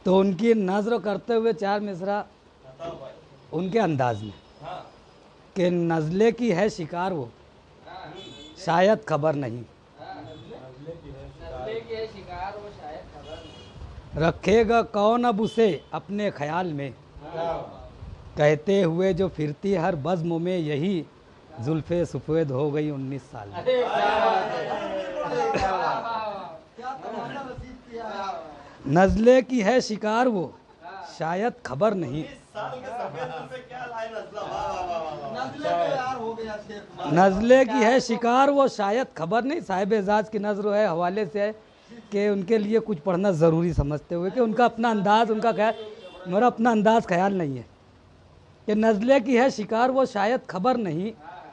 तो उनकी नज़र करते हुए चार मिसरा उनके अंदाज में कि नज़ले की है शिकार वो शायद खबर नहीं, रखेगा कौन अब उसे अपने ख्याल में, कहते हुए जो फिरती हर बज़्म में यही जुल्फ़े सफ़ेद हो गई 19 साल में। नज़ले की है शिकार वो शायद खबर नहीं, नज़ले की है शिकार वो शायद खबर नहीं। साहिब एजाज की नज़र है हवाले से है कि उनके लिए कुछ पढ़ना ज़रूरी समझते हुए कि उनका अपना अंदाज़, उनका ख्याल, मेरा अपना अंदाज़ ख्याल नहीं है कि नज़ले की है शिकार वो शायद खबर नहीं,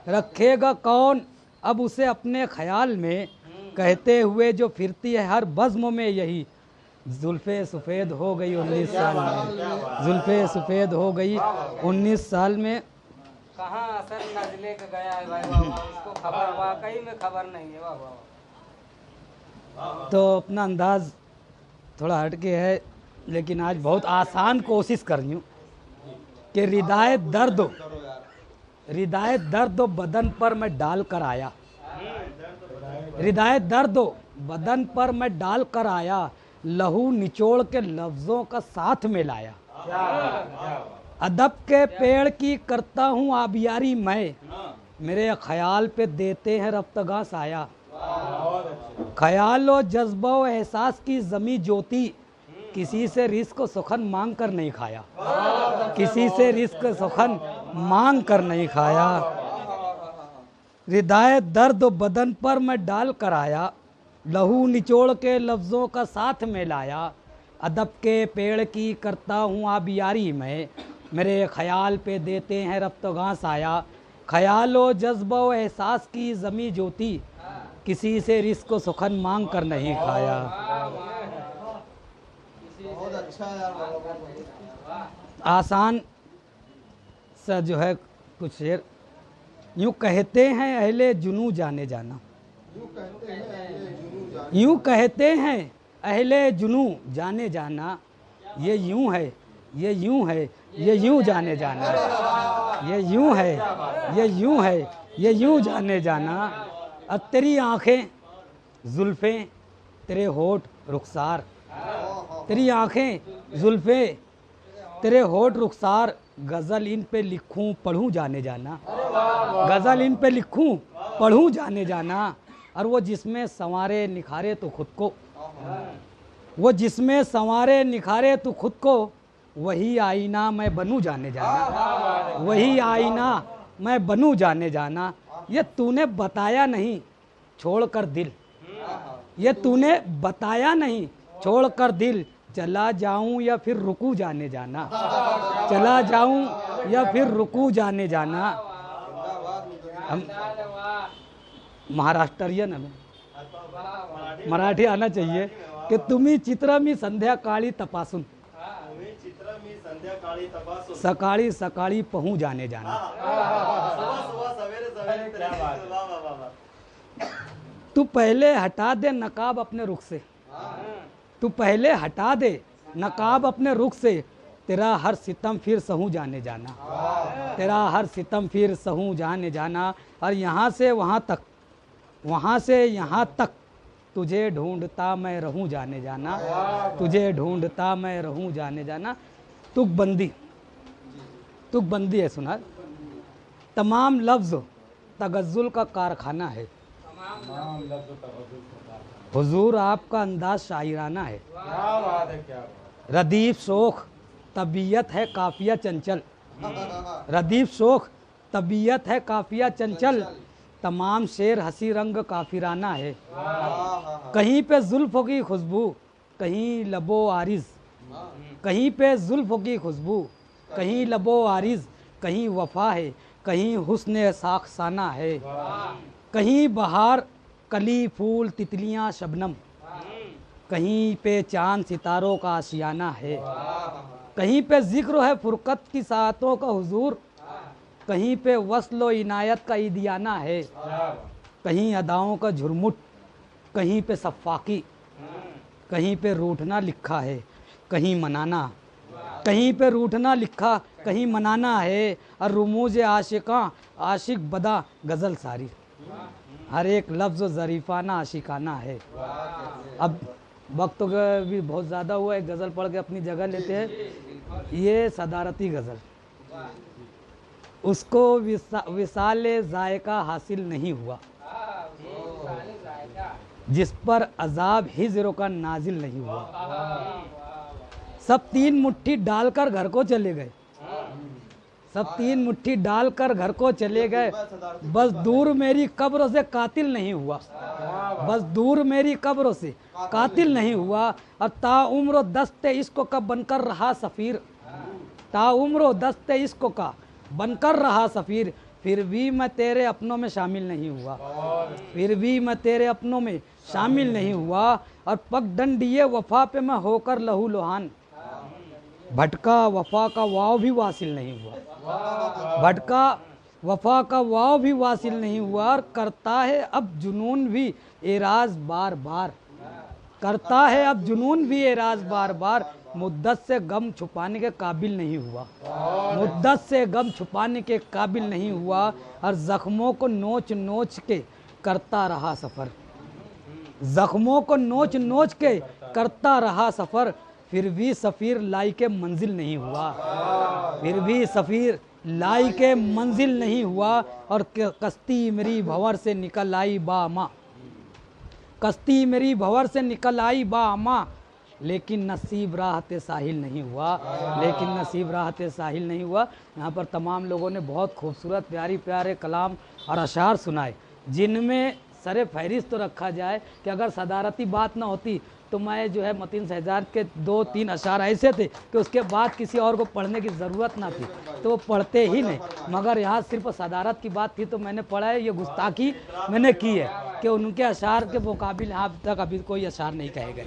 रखेगा कौन अब उसे अपने ख्याल में, कहते हुए जो फिरती है हर बज़्म में यही जुल्फ़े सफ़ेद हो गई 19 साल में, जुल्फ़े सफ़ेद हो गई 19 साल में। कहाँ असर नज़ले का गया है भाई बाबा, उसको खबर वाकई में खबर नहीं है बाबा। तो अपना अंदाज़ थोड़ा हट के है, लेकिन आज बहुत आसान कोशिश कर रही हूँ कि रिदायत दर्द बदन पर मैं डाल कर आया, रिदायत दर्द बदन पर मैं डाल कर आया, लहू निचोड़ के लफ्ज़ों का साथ में लाया, अदब के पेड़ की करता हूँ आबियारी मैं, मेरे ख्याल पे देते हैं रफ्तगा साया, ख्याल व जज्बा व एहसास की ज़मी ज्योति, किसी से रिस्क सुखन मांग कर नहीं खाया, किसी से रिस्क सुखन मांग कर नहीं खाया, रिदायत दर्द बदन पर मैं डाल कर आया, लहू निचोड़ के लफ्ज़ों का साथ में लाया, अदब के पेड़ की करता हूँ आबियारी मैं, मेरे ख्याल पे देते हैं रफ्तगा साया, ख्याल व जज्बा व एहसास की ज़मी ज्योति, किसी से रिस्क सुखन मांग कर नहीं खाया। बहुत अच्छा यार, आसान सा जो है कुछ शेर, यूँ कहते हैं अहले जुनू जाने जाना, यूँ कहते हैं अहले जुनू जाने जाना, ये यूँ है, ये यूँ है, ये यूँ जाने जाना, ये यूँ है, ये यूँ है, ये यूँ जाने जाना, अब तेरी आँखें जुल्फ़ें तेरे होठ रुखसार, तेरी आँखें जुल्फ़ें तेरे होठ रुखसार, गज़ल इन पे लिखूं पढ़ूं जाने जाना, गज़ल इन पे लिखूं पढ़ूं जाने जाना, और वो जिसमें संवारे निखारे तो खुद को, वो जिसमें संवारे निखारे तो खुद को, वही आईना मैं बनूं जाने जाना, वही आईना मैं बनूं जाने जाना, ये तूने बताया नहीं छोड़कर दिल, ये तूने बताया नहीं छोड़कर दिल, चला जाऊं या फिर रुकू जाने जाना, चला जाऊं या फिर रुकू जाने जाना। हम महाराष्ट्रियन, हमें मराठी आना चाहिए कि तुम्ही चित्र मी संध्याकाळी तपासून, सकाळी सकाळी पहू जाने जाना। तू पहले हटा दे नकाब अपने रुख से, तू पहले हटा दे नकाब अपने रुख से, तेरा हर सितम फिर सहूँ जाने जाना, तेरा हर सितम फिर सहूँ जाने जाना, और यहाँ से वहाँ तक, वहाँ से यहाँ तक, तुझे ढूंढता मैं रहूँ जाने जाना, तुझे ढूंढता मैं रहूँ जाने जाना। तुकबंदी, तुकबंदी है सुना, तमाम लफ्ज़ तगज़्ज़ुल का कारखाना है, हुजूर आपका अंदाज शायराना है, रदीफ शोख तबीयत है काफिया चंचल, रदीफ शोख तबीयत है काफिया चंचल, तमाम शेर हंसी रंग काफिराना है, कहीं पे जुल्फ़ों की खुशबू कहीं लबो आरिज़, कहीं पे जुल्फ़ों की खुशबू कहीं लबो आरिज़, कहीं वफ़ा है कहीं हुस्न साखसाना है, कहीं बहार कली फूल तितलियां शबनम, कहीं पे चांद सितारों का आशियाना है, कहीं पे जिक्र है फुरकत की सातों का हुजूर, कहीं पे वस्ल व इनायत का ईदियाना है, कहीं अदाओं का झुरमुट कहीं पे सफ़ाकी, कहीं पे रूठना लिखा है, कहीं मनाना, कहीं पे रूठना लिखा, कहीं मनाना है। और रुमूज आशिकां आशिक बदा गज़ल सारी, हर एक लफ्ज़ ज़रीफ़ाना आशिकाना है। अब वक्त भी बहुत ज़्यादा हुआ है, गज़ल पढ़ के अपनी जगह लेते हैं। ये सदारती गज़ल, उसको विसाल जायका हासिल नहीं हुआ, जिस पर अजाब हिज्र का नाजिल नहीं हुआ। सब 3 मुट्ठी डालकर घर को चले गए, सब 3 मुट्ठी डालकर घर को चले गए। बस दूर मेरी कब्र से कातिल नहीं हुआ, बस दूर मेरी कब्र से कातिल नहीं हुआ। और ताउम्र दस्ते इश्क का बनकर रहा सफ़ीर, ताउम्र दस्ते इश्क का बनकर रहा सफ़ीर। फिर भी मैं तेरे अपनों में शामिल नहीं हुआ, फिर भी मैं तेरे अपनों में शामिल नहीं हुआ। और पगडंडिये वफा पे मैं होकर लहू लुहान, भटका वफा का वाव भी वासिल नहीं हुआ, भटका वफा का वाव भी वासिल नहीं हुआ। और करता है अब जुनून भी एराज बार बार, करता है अब जुनून भी एराज बार बार। मुद्दत से गम छुपाने के काबिल नहीं हुआ, मुद्दत से गम छुपाने के काबिल नहीं हुआ। और ज़ख्मों को नोच नोच के करता रहा सफ़र, ज़ख्मों को नोच नोच के करता रहा सफ़र। फिर भी सफ़ीर लाई के मंजिल नहीं हुआ, फिर भी सफ़ीर लाई के मंजिल नहीं हुआ। और कश्ती मेरी भंवर से निकल आई बामा, कश्ती मेरी भंवर से निकल आई बामा। लेकिन नसीब राहते साहिल नहीं हुआ, लेकिन नसीब राहते साहिल नहीं हुआ। यहाँ पर तमाम लोगों ने बहुत खूबसूरत प्यारी प्यारे कलाम और अशार सुनाए, जिनमें सरे फहरिस्त तो रखा जाए कि अगर सदारती बात ना होती तो मैं जो है मतीन शहजाद के 2-3 अशार ऐसे थे कि उसके बाद किसी और को पढ़ने की ज़रूरत ना थी, तो वो पढ़ते ही नहीं। मगर यहाँ सिर्फ सदारत की बात थी तो मैंने पढ़ा है। ये गुस्ताखी मैंने की है कि उनके अशार के मुकाबिल यहाँ तक अभी कोई अशार नहीं कहे गए।